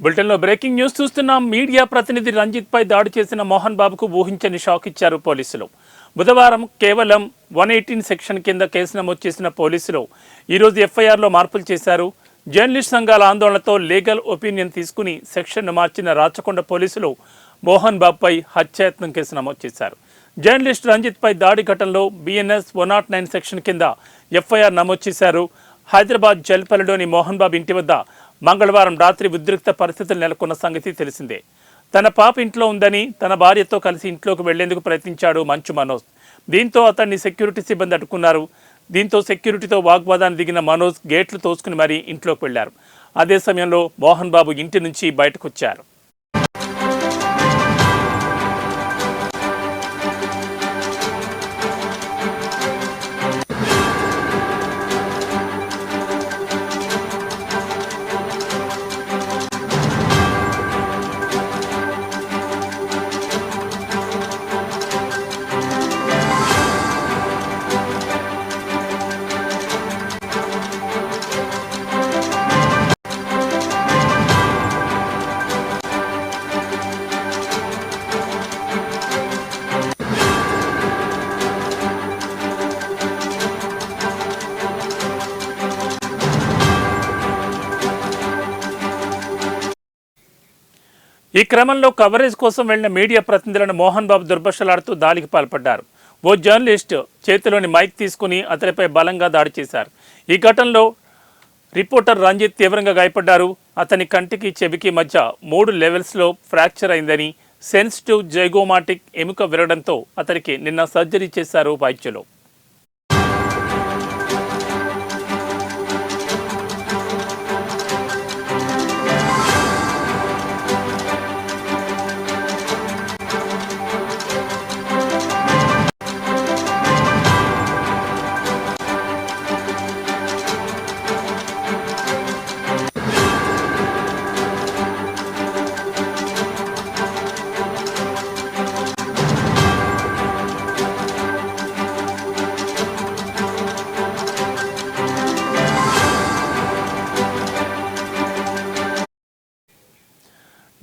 బులెటిన్లో breaking news చూస్తున్నాం. Media ప్రతినిధి రంజిత్ పై దాడి చేసిన మోహన్ బాబుకు ఊహించని షాక్ ఇచ్చారు పోలీసులు. బుధవారం కేవలం 118 సెక్షన్ కింద కేసు నమోదు చేసిన పోలీసులు ఈరోజు ఎఫ్ఐఆర్లో మార్పులు చేశారు. జర్నలిస్ట్ సంఘాల ఆందోళనతో లీగల్ ఒపీనియన్ తీసుకుని సెక్షన్ను మార్చిన రాచకొండ పోలీసులు మోహన్ బాబుపై హత్యాయత్నం కేసు నమోదు చేశారు. జర్నలిస్ట్ రంజిత్ పై దాడి ఘటనలో బిఎన్ఎస్ 109 సెక్షన్ కింద ఎఫ్ఐఆర్ నమోదు చేశారు. హైదరాబాద్ జల్పల్లిలోని మోహన్ బాబు ఇంటి వద్ద మంగళవారం రాత్రి ఉద్రిక్త పరిస్థితులు నెలకొన్న సంగతి తెలిసిందే. తన పాప ఇంట్లో ఉందని తన భార్యతో కలిసి ఇంట్లోకి వెళ్లేందుకు ప్రయత్నించాడు మంచు మనోజ్. దీంతో అతన్ని సెక్యూరిటీ సిబ్బంది అడ్డుకున్నారు. దీంతో సెక్యూరిటీతో వాగ్వాదాన్ని దిగిన మనోజ్ గేట్లు తోసుకుని మరీ ఇంట్లోకి వెళ్లారు. అదే సమయంలో మోహన్ బాబు ఇంటి నుంచి బయటకొచ్చారు. ఈ క్రమంలో కవరేజ్ కోసం వెళ్లిన మీడియా ప్రతినిధులను మోహన్ బాబు దుర్భషలాడుతూ దాడికి పాల్పడ్డారు. ఓ జర్నలిస్ట్ చేతిలోని మైక్ తీసుకుని అతనిపై బలంగా దాడి చేశారు. ఈ ఘటనలో రిపోర్టర్ రంజిత్ తీవ్రంగా గాయపడ్డారు. అతని కంటికి చెవికి మధ్య 3 లెవెల్స్లో ఫ్రాక్చర్ అయిందని, సెన్సిటివ్ జైగోమాటిక్ ఎముక విరగడంతో అతనికి నిన్న సర్జరీ చేశారు వైద్యులు.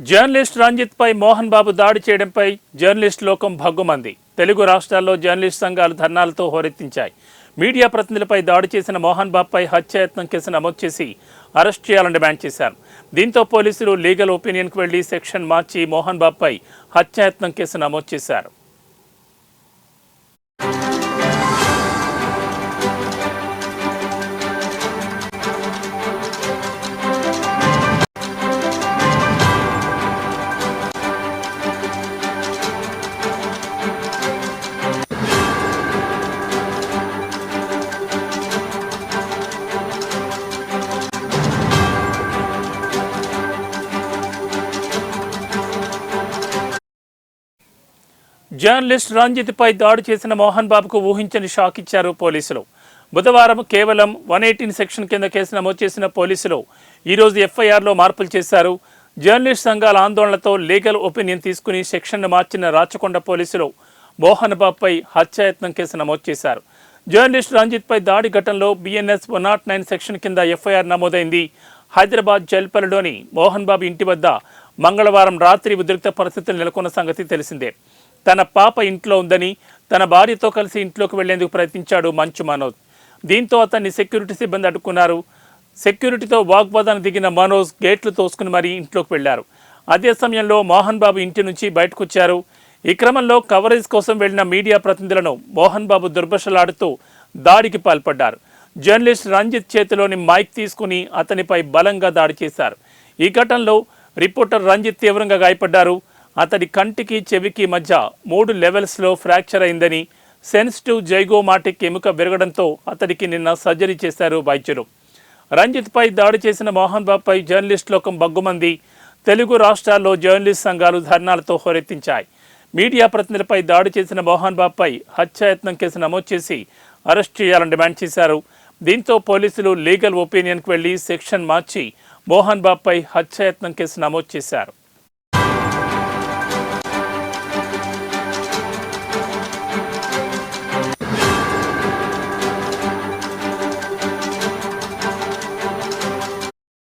జర్నలిస్ట్ రంజిత్ పై మోహన్ బాబు దాడి చేయడంపై జర్నలిస్ట్ లోకం భగ్గుమంది. తెలుగు రాష్ట్రాల్లో జర్నలిస్ట్ సంఘాలు ధర్నాలతో హోరెత్తించాయి. మీడియా ప్రతినిధులపై దాడి చేసిన మోహన్ బాబుపై హత్యాయత్నం కేసు నమోదు చేసి అరెస్ట్ చేయాలని డిమాండ్ చేశారు. దీంతో పోలీసులు లీగల్ ఒపీనియన్కు వెళ్లి సెక్షన్ మార్చి మోహన్ బాబుపై హత్యాయత్నం కేసు నమోదు చేశారు. జర్నలిస్ట్ రంజిత్ పై దాడి చేసిన మోహన్ బాబుకు ఊహించని షాక్ ఇచ్చారు పోలీసులు. బుధవారం కేవలం 118 సెక్షన్ కింద కేసు నమోదు చేసిన పోలీసులు ఈరోజు ఎఫ్ఐఆర్లో మార్పులు చేశారు. జర్నలిస్ట్ సంఘాల ఆందోళనతో లీగల్ ఒపీనియన్ తీసుకుని సెక్షన్ను మార్చిన రాచకొండ పోలీసులు మోహన్ బాబుపై హత్యాయత్నం కేసు నమోదు చేశారు. జర్నలిస్ట్ రంజిత్ పై దాడి ఘటనలో బిఎన్ఎస్ 109 సెక్షన్ కింద ఎఫ్ఐఆర్ నమోదైంది. హైదరాబాద్ జల్పల్లిలోని మోహన్ బాబు ఇంటి వద్ద మంగళవారం రాత్రి ఉద్రిక్త పరిస్థితులు నెలకొన్న సంగతి తెలిసిందే. తన పాప ఇంట్లో ఉందని తన భార్యతో కలిసి ఇంట్లోకి వెళ్లేందుకు ప్రయత్నించాడు మంచు మనోజ్. దీంతో అతన్ని సెక్యూరిటీ సిబ్బంది అడ్డుకున్నారు. సెక్యూరిటీతో వాగ్వాదాన్ని దిగిన మనోజ్ గేట్లు తోసుకుని మరీ ఇంట్లోకి వెళ్లారు. అదే సమయంలో మోహన్ బాబు ఇంటి నుంచి బయటకొచ్చారు. ఈ క్రమంలో కవరేజ్ కోసం వెళ్లిన మీడియా ప్రతినిధులను మోహన్ బాబు దుర్భషలాడుతూ దాడికి పాల్పడ్డారు. జర్నలిస్ట్ రంజిత్ చేతిలోని మైక్ తీసుకుని అతనిపై బలంగా దాడి చేశారు. ఈ ఘటనలో రిపోర్టర్ రంజిత్ తీవ్రంగా గాయపడ్డారు. అతడి కంటికి చెవికి మధ్య 3 లెవెల్స్లో ఫ్రాక్చర్ అయిందని, సెన్సిటివ్ జైగోమాటిక్ ఎముక విరగడంతో అతడికి నిన్న సర్జరీ చేశారు వైద్యులు. రంజిత్ పై దాడి చేసిన మోహన్ బాబుపై జర్నలిస్ట్ లోకం భగ్గుమంది. తెలుగు రాష్ట్రాల్లో జర్నలిస్ట్ సంఘాలు ధర్నాలతో హోరెత్తించాయి. మీడియా ప్రతినిధులపై దాడి చేసిన మోహన్ బాబుపై హత్యాయత్నం కేసు నమోదు చేసి అరెస్ట్ చేయాలని డిమాండ్ చేశారు. దీంతో పోలీసులు లీగల్ ఒపీనియన్కు వెళ్లి సెక్షన్ మార్చి మోహన్ బాబుపై హత్యాయత్నం కేసు నమోదు చేశారు.